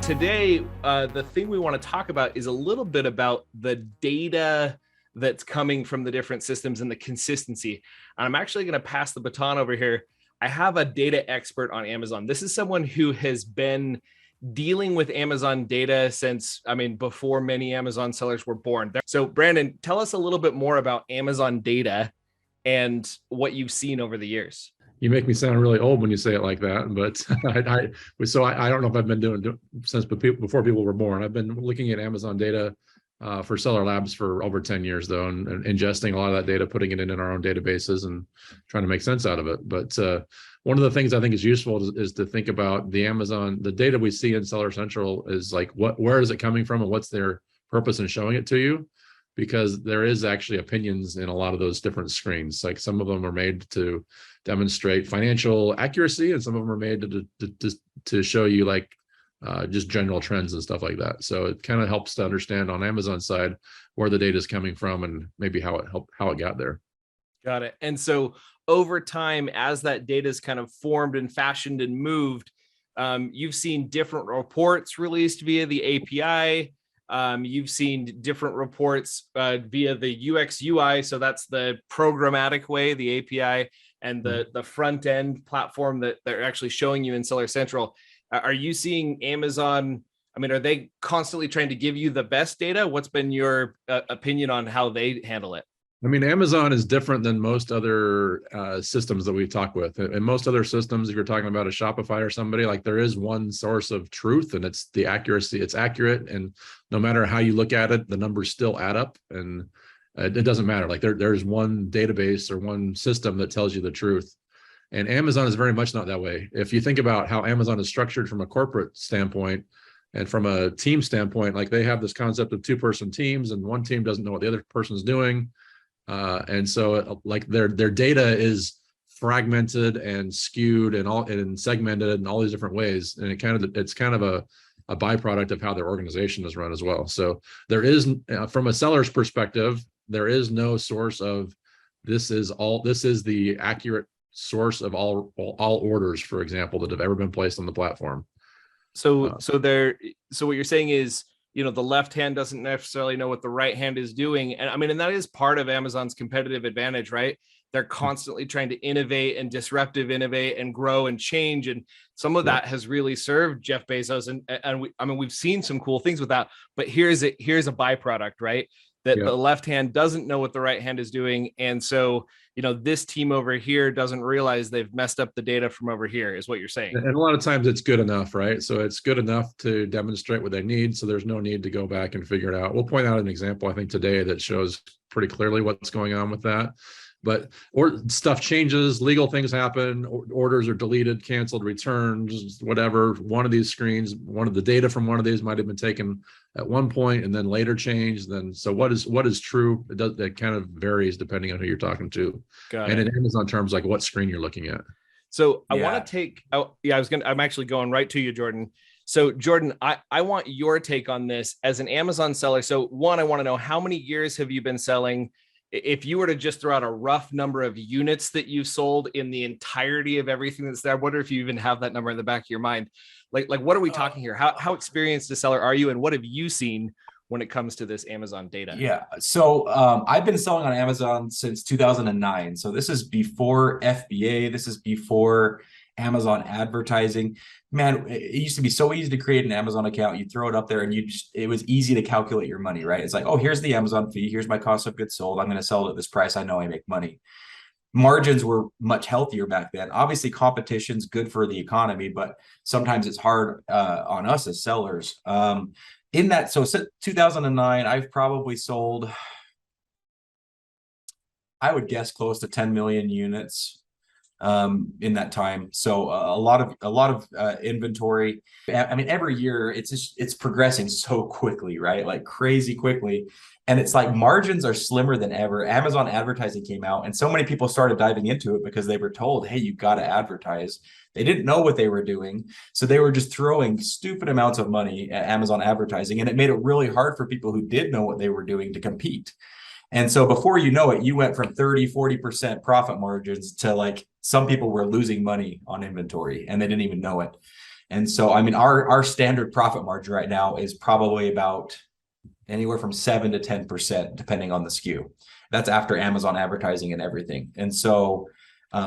today, the thing we want to talk about is a little bit about the data that's coming from the different systems and the consistency. And I'm actually going to pass the baton over here. I have a data expert on Amazon. This is someone who has been dealing with Amazon data since, before many Amazon sellers were born. So Brandon, tell us a little bit more about Amazon data and what you've seen over the years. You make me sound really old when you say it like that, but I don't know if I've been doing since before people were born. I've been looking at Amazon data for Seller Labs for over 10 years, though, and ingesting a lot of that data, putting it in our own databases and trying to make sense out of it. But one of the things I think is useful is to think about the data we see in Seller Central is like, where is it coming from and what's their purpose in showing it to you? Because there is actually opinions in a lot of those different screens. Like some of them are made to demonstrate financial accuracy, and some of them are made to show you like just general trends and stuff like that. So it kind of helps to understand on Amazon side where the data is coming from and maybe how it got there. Got it. And so over time, as that data is kind of formed and fashioned and moved, you've seen different reports released via the API. You've seen different reports via the UX UI. So that's the programmatic way, the API, and the front end platform that they're actually showing you in Seller Central. Are you seeing Amazon? Are they constantly trying to give you the best data? What's been your opinion on how they handle it? Amazon is different than most other systems that we talk with. In most other systems, if you're talking about a Shopify or somebody, like there is one source of truth and it's the accuracy. It's accurate. And no matter how you look at it, the numbers still add up and it doesn't matter. Like there's one database or one system that tells you the truth. And Amazon is very much not that way. If you think about how Amazon is structured from a corporate standpoint and from a team standpoint, like they have this concept of 2-person teams and one team doesn't know what the other person's doing. And so like their data is fragmented and skewed and segmented in all these different ways. And it's kind of a byproduct of how their organization is run as well. So there is, from a seller's perspective, there is no source of this is the accurate source of all orders, for example, that have ever been placed on the platform. So what you're saying is, the left hand doesn't necessarily know what the right hand is doing. And that is part of Amazon's competitive advantage, right? They're constantly trying to innovate and innovate and grow and change. And some of that has really served Jeff Bezos. And we've seen some cool things with that, but here's a byproduct, right? That the left hand doesn't know what the right hand is doing. And so, this team over here doesn't realize they've messed up the data from over here, is what you're saying. And a lot of times it's good enough, right? So it's good enough to demonstrate what they need. So there's no need to go back and figure it out. We'll point out an example, I think, today that shows pretty clearly what's going on with that. But stuff changes, legal things happen, orders are deleted, canceled, returns, whatever. One of these screens, one of the data from one of these might have been taken at one point and then later changed. So what is true? It kind of varies depending on who you're talking to. And in Amazon terms, like what screen you're looking at. So I want to take, I'm actually going right to you, Jordan. So Jordan, I want your take on this as an Amazon seller. So one, I want to know, how many years have you been selling? If you were to just throw out a rough number of units that you've sold in the entirety of everything that's there, I wonder if you even have that number in the back of your mind. Like what are we talking here? How experienced a seller are you, and what have you seen when it comes to this Amazon data? Yeah, so I've been selling on Amazon since 2009. So this is before FBA. This is before Amazon advertising. Man, it used to be so easy to create an Amazon account. You throw it up there and it was easy to calculate your money, right? It's like, oh, here's the Amazon fee. Here's my cost of goods sold. I'm going to sell it at this price. I know I make money. Margins were much healthier back then. Obviously, competition's good for the economy, but sometimes it's hard on us as sellers. So since 2009, I've probably sold, I would guess, close to 10 million units in that time. So a lot of inventory. Every year it's progressing so quickly, right? Like crazy quickly. And it's like margins are slimmer than ever. Amazon advertising came out and so many people started diving into it because they were told, hey, you got to advertise. They didn't know what they were doing. So they were just throwing stupid amounts of money at Amazon advertising. And it made it really hard for people who did know what they were doing to compete. And so before you know it, you went from 30-40% profit margins to like some people were losing money on inventory and they didn't even know it. And so, I mean, our standard profit margin right now is probably about anywhere from 7 to 10%, depending on the SKU. That's after Amazon advertising and everything. And so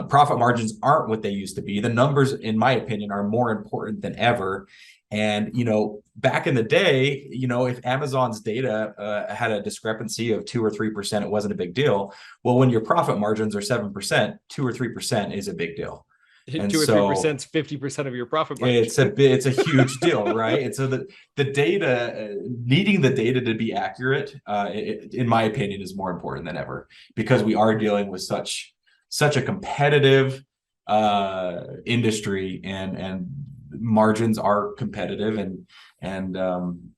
profit margins aren't what they used to be. The numbers, in my opinion, are more important than ever. And, back in the day, if Amazon's data had a discrepancy of 2 or 3%, it wasn't a big deal. Well, when your profit margins are 7%, 2 or 3% is a big deal. And 2 or 3% is 50% of your profit margin. It's a huge deal, right? And so the data, needing the data to be accurate, in my opinion, is more important than ever, because we are dealing with such a competitive industry, and margins are competitive, and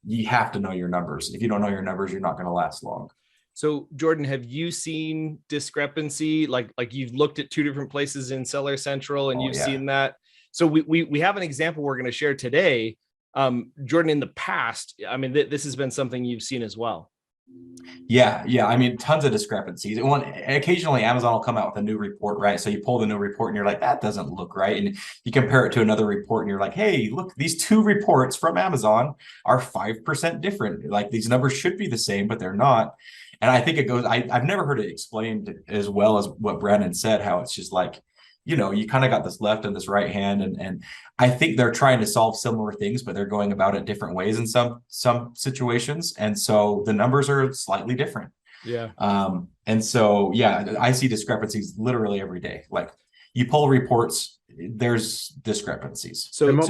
you have to know your numbers. If you don't know your numbers, you're not going to last long. So Jordan, have you seen discrepancy? Like you've looked at 2 different places in Seller Central and you've seen that. So we have an example we're going to share today. Jordan, in the past, I mean, this has been something you've seen as well. Yeah. I mean, tons of discrepancies. Occasionally Amazon will come out with a new report, right? So you pull the new report and you're like, that doesn't look right. And you compare it to another report and you're like, hey, look, these 2 reports from Amazon are 5% different. Like, these numbers should be the same, but they're not. And I think it goes, I've never heard it explained as well as what Brandon said, how it's just like, you kind of got this left and this right hand. And I think they're trying to solve similar things, but they're going about it different ways in some situations. And so the numbers are slightly different. Yeah. And so, yeah, I see discrepancies literally every day. Like, you pull reports, there's discrepancies. So most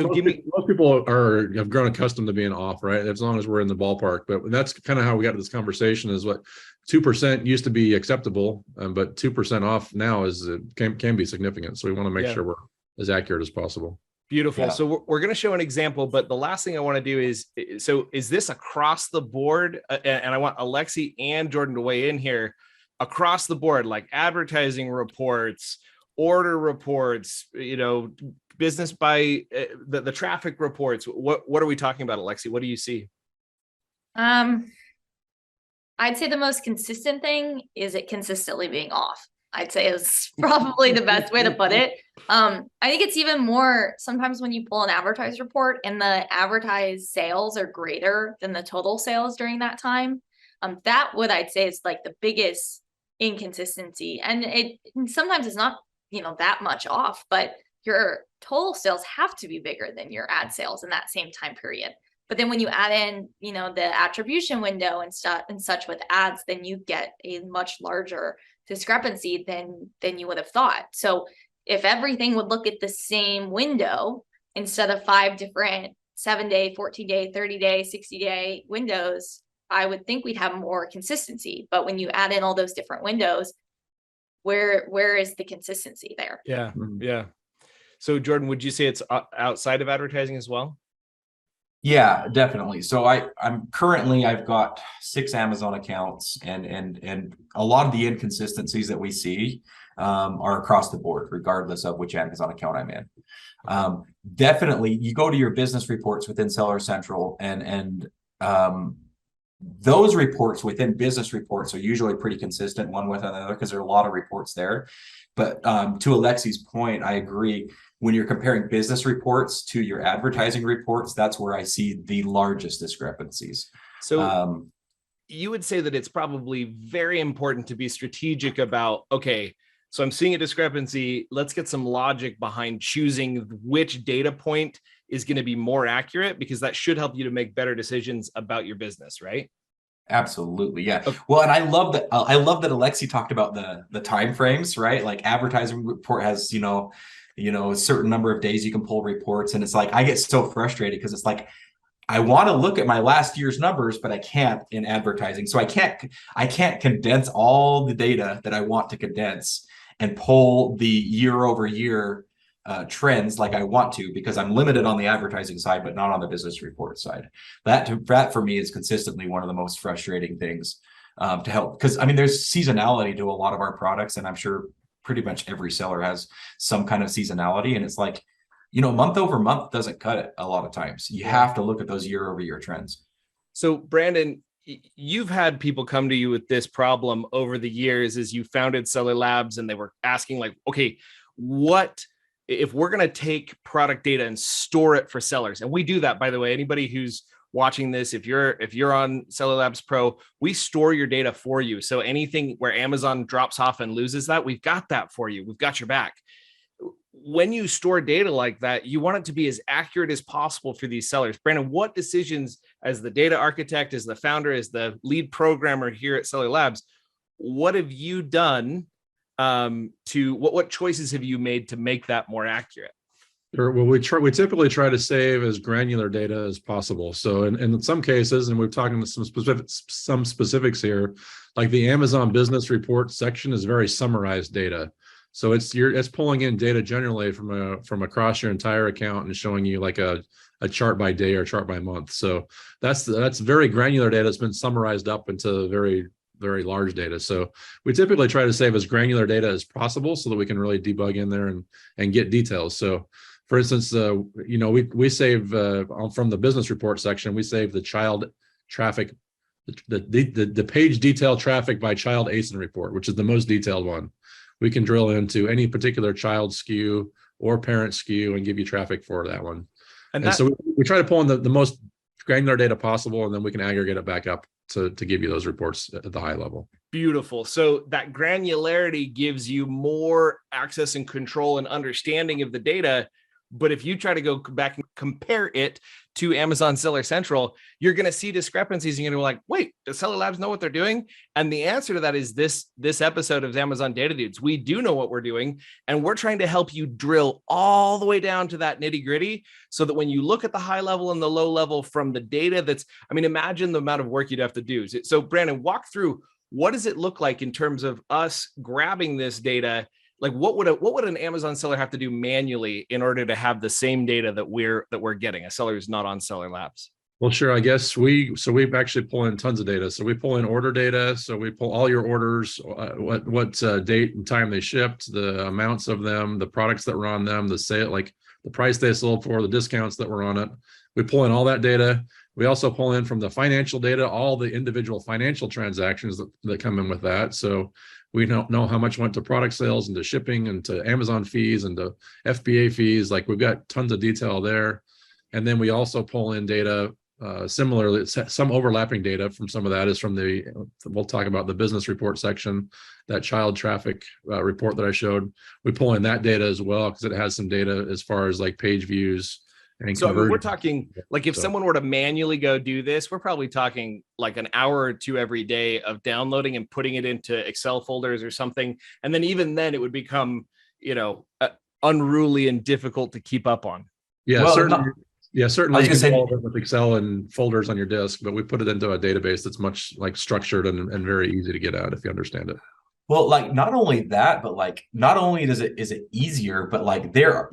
people have grown accustomed to being off, right? As long as we're in the ballpark. But that's kind of how we got to this conversation, is what 2% used to be acceptable, but 2% off now can be significant. So we want to make sure we're as accurate as possible. Beautiful. Yeah. So we're going to show an example, but the last thing I want to do is this across the board? And I want Alexi and Jordan to weigh in here. Across the board, like advertising reports, order reports, business by the traffic reports. What are we talking about, Alexi? What do you see? I'd say the most consistent thing is it consistently being off. I'd say is probably the best way to put it. I think it's even more sometimes when you pull an advertised report and the advertised sales are greater than the total sales during that time. That what I'd say is like the biggest inconsistency. And sometimes it's not, that much off, but your total sales have to be bigger than your ad sales in that same time period. But then when you add in, the attribution window and such with ads, then you get a much larger discrepancy than you would have thought. So if everything would look at the same window instead of 5 different 7-day, 14-day, 30-day, 60-day windows, I would think we'd have more consistency. But when you add in all those different windows, where is the consistency there? Yeah. Yeah. So Jordan, would you say it's outside of advertising as well? Yeah, definitely. So I've got 6 Amazon accounts, and a lot of the inconsistencies that we see are across the board, regardless of which Amazon account I'm in. Definitely, you go to your business reports within Seller Central, and those reports within business reports are usually pretty consistent one with another, because there are a lot of reports there. But to Alexi's point, I agree. When you're comparing business reports to your advertising reports, that's where I see the largest discrepancies. So you would say that it's probably very important to be strategic about, okay, so I'm seeing a discrepancy. Let's get some logic behind choosing which data point is going to be more accurate, because that should help you to make better decisions about your business, right? Absolutely. Yeah. Okay. Well, and I love that Alexi talked about the time frames, right? Like, advertising report has, a certain number of days you can pull reports. And it's like, I get so frustrated, because it's like, I want to look at my last year's numbers, but I can't in advertising. So I can't condense all the data that I want to condense and pull the year over year trends like I want to, because I'm limited on the advertising side, but not on the business report side. That for me is consistently one of the most frustrating things to help, because I mean, there's seasonality to a lot of our products, and I'm sure pretty much every seller has some kind of seasonality, and it's like, month over month doesn't cut it a lot of times. You have to look at those year over year trends. So Brandon, you've had people come to you with this problem over the years as you founded Seller Labs, and they were asking like, okay, what if we're going to take product data and store it for sellers, and we do that, by the way, anybody who's watching this, if you're on Seller Labs Pro, we store your data for you. So anything where Amazon drops off and loses that, we've got that for you. We've got your back. When you store data like that, you want it to be as accurate as possible for these sellers. Brandon, what decisions, as the data architect, as the founder, as the lead programmer here at Seller Labs, what have you done what choices have you made to make that more accurate? Well, we typically try to save as granular data as possible. So in some cases, and we're talking to some specifics here, like the Amazon business report section is very summarized data. So it's pulling in data generally from across your entire account and showing you like a chart by day or chart by month. So that's very granular data. It's been summarized up into very, very large data. So we typically try to save as granular data as possible so that we can really debug in there and get details. So for instance, we save from the business report section, we save the child traffic, the page detail traffic by child ASIN report, which is the most detailed one. We can drill into any particular child SKU or parent SKU and give you traffic for that one. And so we try to pull in the most granular data possible, and then we can aggregate it back up to give you those reports at the high level. Beautiful. So that granularity gives you more access and control and understanding of the data. But if you try to go back and compare it to Amazon Seller Central, you're going to see discrepancies. And you're going to be like, wait, does Seller Labs know what they're doing? And the answer to that is this episode of Amazon Data Dudes. We do know what we're doing, and we're trying to help you drill all the way down to that nitty gritty so that when you look at the high level and the low level from the data imagine the amount of work you'd have to do. So Brandon, walk through, what does it look like in terms of us grabbing this data? Like what would an Amazon seller have to do manually in order to have the same data that we're getting, a seller who's not on Seller Labs? Well, sure. I guess we actually pull in tons of data. So we pull in order data. So we pull all your orders, what date and time they shipped, the amounts of them, the products that were on them, the sale, like the price they sold for, the discounts that were on it. We pull in all that data. We also pull in from the financial data, all the individual financial transactions that come in with that. So we don't know how much went to product sales and to shipping and to Amazon fees and to FBA fees. Like we've got tons of detail there. And then we also pull in data similarly, some overlapping data from some of that is from we'll talk about the business report section, that child traffic report that I showed. We pull in that data as well because it has some data as far as like page views. So we're talking like if someone were to manually go do this, we're probably talking like an hour or two every day of downloading and putting it into Excel folders or something. And then even then it would become, unruly and difficult to keep up on. Yeah, certainly. Yeah, certainly you can do all of it with Excel and folders on your disk, but we put it into a database that's much like structured and very easy to get at if you understand it. Well, like not only that, but like not only is it easier, but like there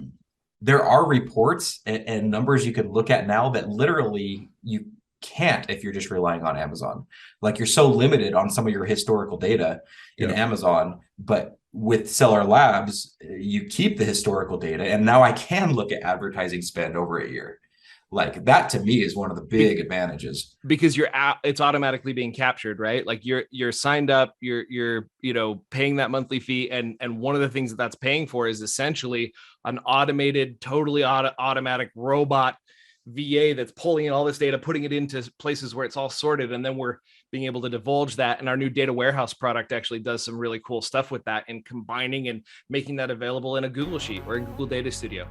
are reports and numbers you can look at now that literally you can't if you're just relying on Amazon. Like you're so limited on some of your historical data in Amazon, but with Seller Labs, you keep the historical data. And now I can look at advertising spend over a year. Like that to me is one of the big advantages, because it's automatically being captured, right? Like you're signed up, you're paying that monthly fee, and one of the things that's paying for is essentially an automated, totally automatic robot VA that's pulling in all this data, putting it into places where it's all sorted, and then we're being able to divulge that. And our new data warehouse product actually does some really cool stuff with that and combining and making that available in a Google Sheet or in Google Data Studio.